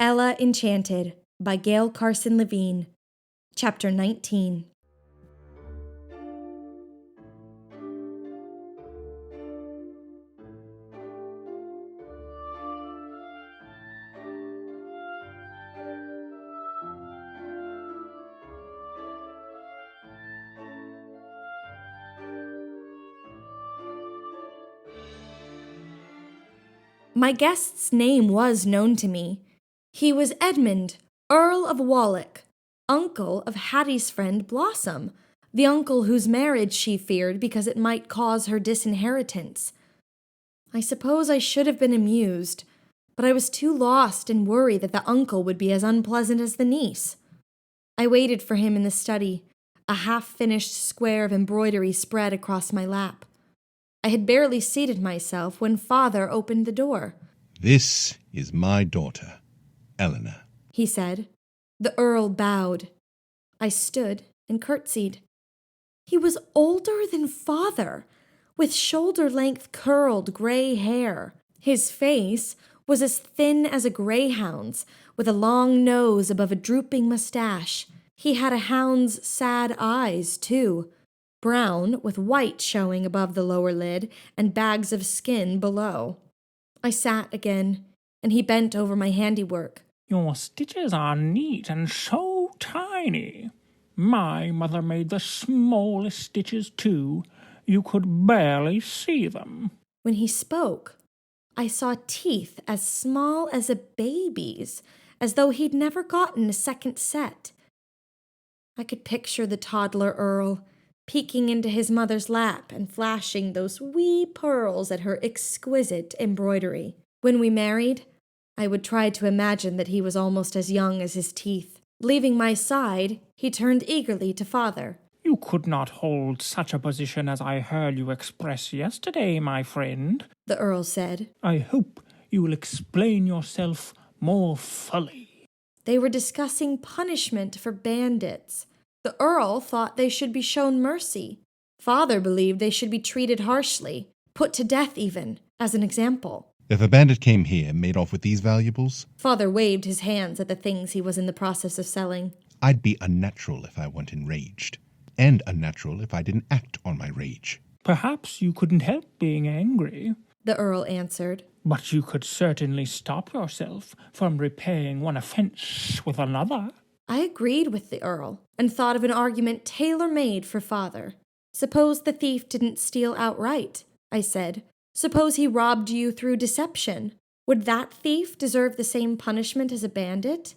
ENCHANTED by Gail Carson Levine. Chapter 19. My guest's name was known to me. He was Edmund, Earl of WOLLECK, uncle of Hattie's friend Blossom, the uncle whose marriage she feared because it might cause her disinheritance. I suppose I should have been amused, but I was too lost in worry that the uncle would be as unpleasant as the niece. I waited for him in the study, a half-finished square of embroidery spread across my lap. I had barely seated myself when Father opened the door. "This is my daughter, Eleanor," he said. The Earl bowed. I stood and curtsied. He was older than Father, with shoulder-length curled gray hair. His face was as thin as a greyhound's, with a long nose above a drooping mustache. He had a hound's sad eyes, too, brown with white showing above the lower lid and bags of skin below. I sat again, and he bent over my handiwork. "Your stitches are neat and so tiny. My mother made the smallest stitches, too. You could barely see them." When he spoke, I saw teeth as small as a baby's, as though he'd never gotten a second set. I could picture the toddler Earl, peeking into his mother's lap and flashing those wee pearls at her exquisite embroidery. When we married, I would try to imagine that he was almost as young as his teeth. Leaving my side, he turned eagerly to Father. "You could not hold such a position as I heard you express yesterday, my friend," the Earl said. "I hope you will explain yourself more fully." They were discussing punishment for bandits. The Earl thought they should be shown mercy. Father believed they should be treated harshly, put to death even, as an example. "If a bandit came here and made off with these valuables," Father waved his hands at the things he was in the process of selling, "I'd be unnatural if I weren't enraged, and unnatural if I didn't act on my rage." "Perhaps you couldn't help being angry, the Earl answered. but you could certainly stop yourself from repaying one offense with another." I agreed with the Earl and thought of an argument tailor-made for Father. "Suppose the thief didn't steal outright," I said. "Suppose he robbed you through deception. Would that thief deserve the same punishment as a bandit?"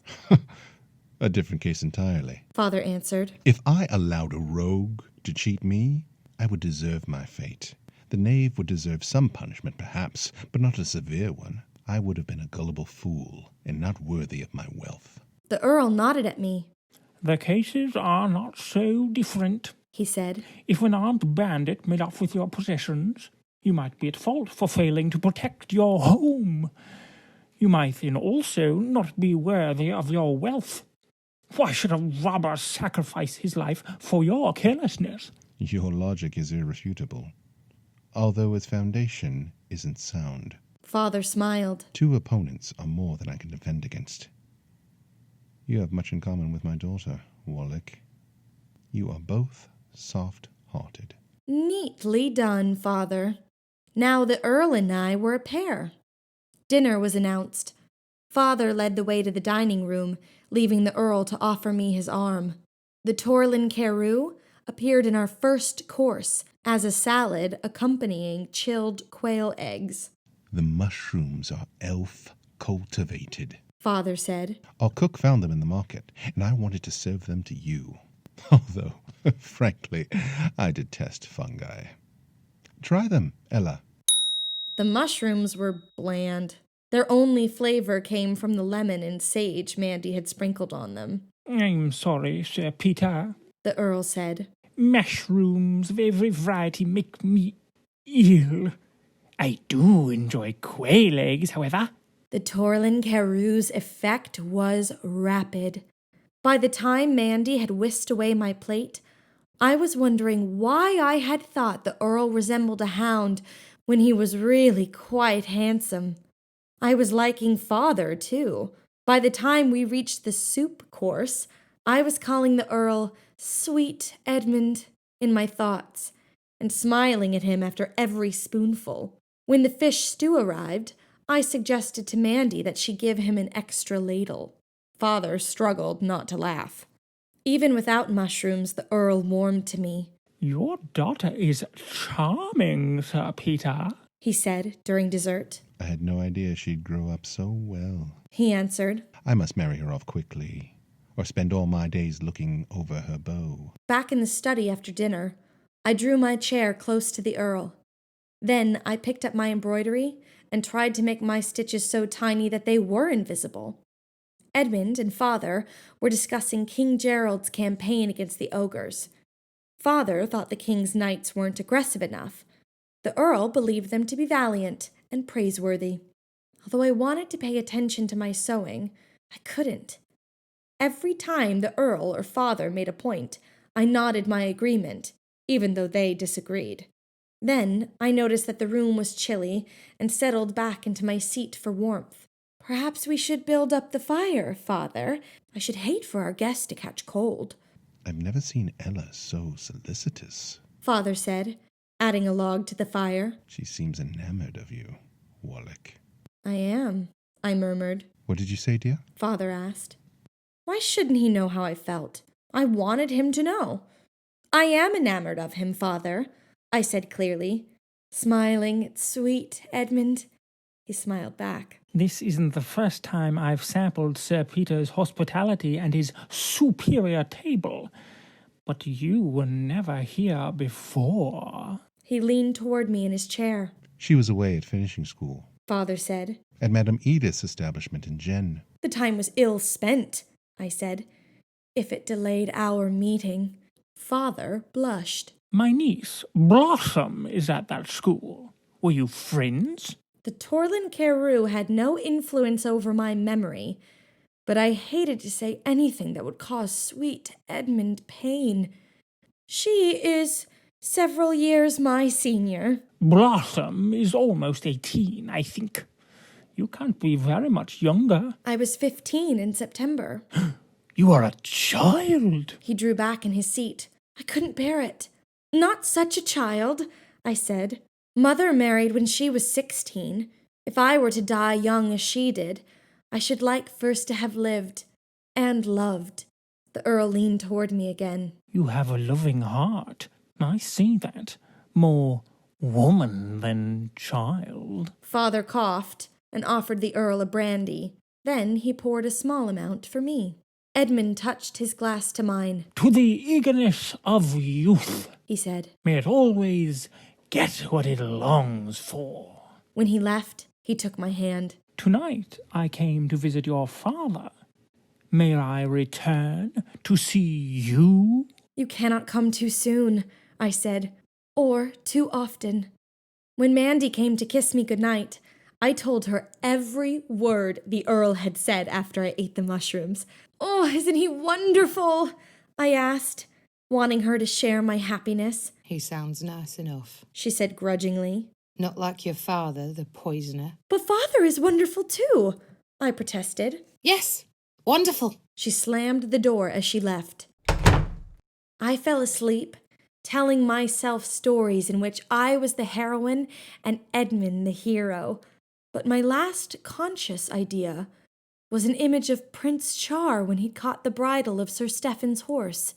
A different case entirely. Father answered. If I allowed a rogue to cheat me, I would deserve my fate. The knave would deserve some punishment, perhaps, but not a severe one. I would have been a gullible fool, and not worthy of my wealth. The Earl nodded at me. "The cases are not so different," he said. "If an armed bandit made off with your possessions, you might be at fault for failing to protect your home. You might then also not be worthy of your wealth. Why should a robber sacrifice his life for your carelessness?" Your logic is irrefutable, although its foundation isn't sound. Father smiled. Two opponents are more than I can defend against. You have much in common with my daughter, WOLLECK. You are both soft-hearted. Neatly done, Father. Now the Earl and I were a pair. Dinner was announced. Father led the way to the dining room, leaving the Earl to offer me his arm. The Torlin Carew appeared in our first course as a salad accompanying chilled quail eggs. The mushrooms are elf-cultivated, Father said. Our cook found them in the market, and I wanted to serve them to you. Although, frankly, I detest fungi. Try them, Ella. The mushrooms were bland. Their only flavor came from the lemon and sage Mandy had sprinkled on them. "I'm sorry, Sir Peter," the Earl said. "Mushrooms of every variety make me ill. I do enjoy quail eggs, however." The Torlin Carew's effect was rapid. By the time Mandy had whisked away my plate, I was wondering why I had thought the Earl resembled a hound when he was really quite handsome. I was liking Father, too. By the time we reached the soup course, I was calling the Earl "Sweet Edmund" in my thoughts, and smiling at him after every spoonful. When the fish stew arrived, I suggested to Mandy that she give him an extra ladle. Father struggled not to laugh. Even without mushrooms, the Earl warmed to me. "Your daughter is charming, Sir Peter," he said during dessert. I had no idea she'd grow up so well. He answered. I must marry her off quickly, or spend all my days looking over her bow. Back in the study after dinner, I drew my chair close to the Earl. Then I picked up my embroidery and tried to make my stitches so tiny that they were invisible. Edmund and Father were discussing King Gerald's campaign against the ogres. Father thought the king's knights weren't aggressive enough. The Earl believed them to be valiant and praiseworthy. Although I wanted to pay attention to my sewing, I couldn't. Every time the Earl or Father made a point, I nodded my agreement, even though they disagreed. Then I noticed that the room was chilly and settled back into my seat for warmth. Perhaps we should build up the fire, Father. I should hate for our guests to catch cold. I've never seen Ella so solicitous, Father said, adding a log to the fire. She seems enamored of you, WOLLECK. I am, I murmured. What did you say, dear? Father asked. Why shouldn't he know how I felt? I wanted him to know. I am enamored of him, Father, I said clearly, smiling at sweet Edmund. He smiled back. "This isn't the first time I've sampled Sir Peter's hospitality and his superior table, but you were never here before." He leaned toward me in his chair. She was away at finishing school. Father said. At Madame Edith's establishment in Jen. The time was ill spent, I said, if it delayed our meeting. Father blushed. "My niece, Blossom, is at that school. Were you friends?" The Torlin Carew had no influence over my memory, but I hated to say anything that would cause sweet Edmund pain. She is several years my senior. "Blossom is almost 18, I think. You can't be very much younger." I was 15 in September. "You are a child." He drew back in his seat. I couldn't bear it. Not such a child, I said. Mother married when she was 16. If I were to die young as she did, I should like first to have lived and loved. The Earl leaned toward me again. "You have a loving heart. I see that. More woman than child." Father coughed and offered the Earl a brandy. Then he poured a small amount for me. Edmund touched his glass to mine. "To the eagerness of youth," he said. "may it always get what it longs for." When he left, he took my hand. "Tonight I came to visit your father. May I return to see you?" You cannot come too soon, I said, or too often. When Mandy came to kiss me goodnight, I told her every word the Earl had said after I ate the mushrooms. Oh, isn't he wonderful? I asked, wanting her to share my happiness. "He sounds nice enough," she said grudgingly. "Not like your father, the poisoner." But Father is wonderful too, I protested. "Yes, wonderful." She slammed the door as she left. I fell asleep, telling myself stories in which I was the heroine and Edmund the hero. But my last conscious idea was an image of Prince Char when he'd caught the bridle of Sir Stephen's horse.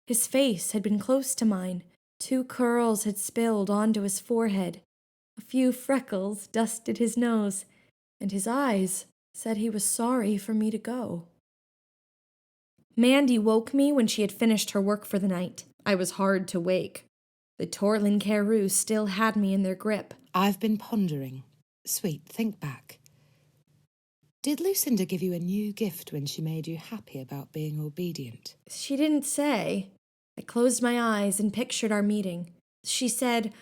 His face had been close to mine. 2 curls had spilled onto his forehead. A few freckles dusted his nose, and his eyes said he was sorry for me to go. Mandy woke me when she had finished her work for the night. I was hard to wake. The Torlin Carew still had me in their grip. "I've been pondering. Sweet, think back. Did Lucinda give you a new gift when she made you happy about being obedient?" She didn't say. I closed my eyes and pictured our meeting. She said,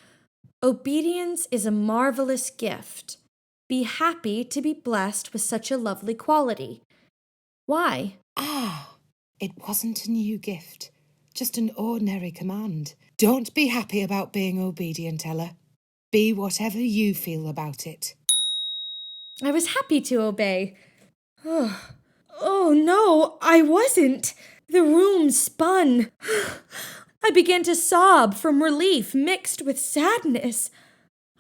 "Obedience is a marvelous gift. Be happy to be blessed with such a lovely quality." Why? "Ah, it wasn't a new gift, just an ordinary command. Don't be happy about being obedient, Ella. Be whatever you feel about it." I was happy to obey. Oh, no, I wasn't. The room spun. I began to sob from relief mixed with sadness.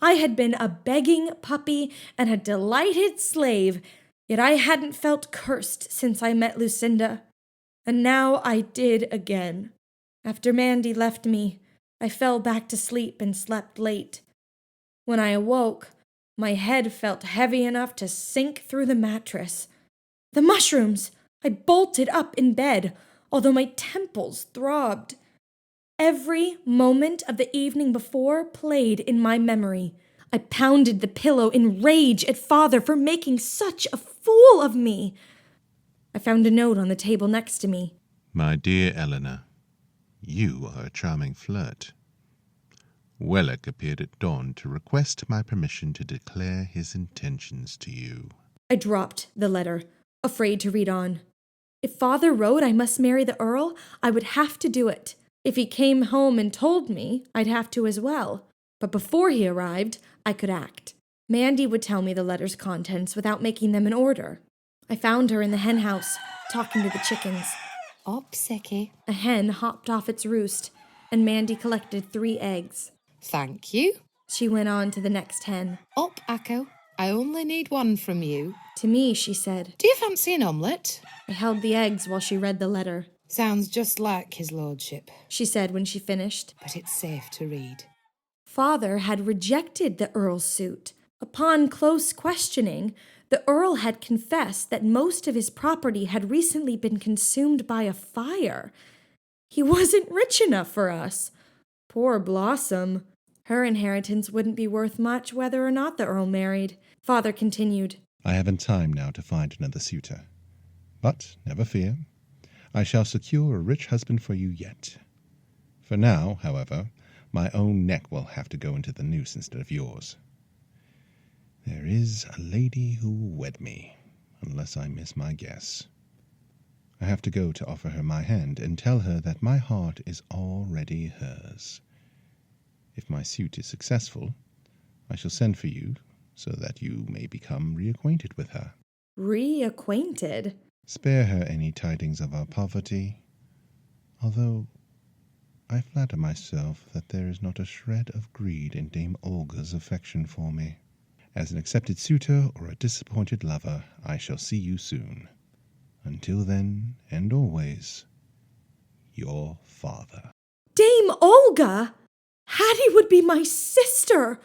I had been a begging puppy and a delighted slave, yet I hadn't felt cursed since I met Lucinda. And now I did again. After Mandy left me, I fell back to sleep and slept late. When I awoke, my head felt heavy enough to sink through the mattress. The mushrooms! I bolted up in bed, although my temples throbbed. Every moment of the evening before played in my memory. I pounded the pillow in rage at Father for making such a fool of me. I found a note on the table next to me. My dear Eleanor, you are a charming flirt. WOLLECK appeared at dawn to request my permission to declare his intentions to you. I dropped the letter, afraid to read on. If Father wrote I must marry the Earl, I would have to do it. If he came home and told me, I'd have to as well. But before he arrived, I could act. Mandy would tell me the letter's contents without making them in order. I found her in the hen house, talking to the chickens. Up, Seki. A hen hopped off its roost, and Mandy collected 3 eggs. Thank you. She went on to the next hen. Up, Akko. I only need 1 from you. To me, she said. Do you fancy an omelette? I held the eggs while she read the letter. Sounds just like his lordship. She said when she finished. But it's safe to read. Father had rejected the Earl's suit. Upon close questioning, the Earl had confessed that most of his property had recently been consumed by a fire. He wasn't rich enough for us. Poor Blossom. Her inheritance wouldn't be worth much whether or not the Earl married. Father continued. I haven't time now to find another suitor. But, never fear, I shall secure a rich husband for you yet. For now, however, my own neck will have to go into the noose instead of yours. There is a lady who will wed me, unless I miss my guess. I have to go to offer her my hand and tell her that my heart is already hers. If my suit is successful, I shall send for you so that you may become reacquainted with her. Reacquainted? Spare her any tidings of our poverty, although I flatter myself that there is not a shred of greed in Dame Olga's affection for me. As an accepted suitor or a disappointed lover, I shall see you soon. Until then, and always, your father. Dame Olga! Hattie would be my sister!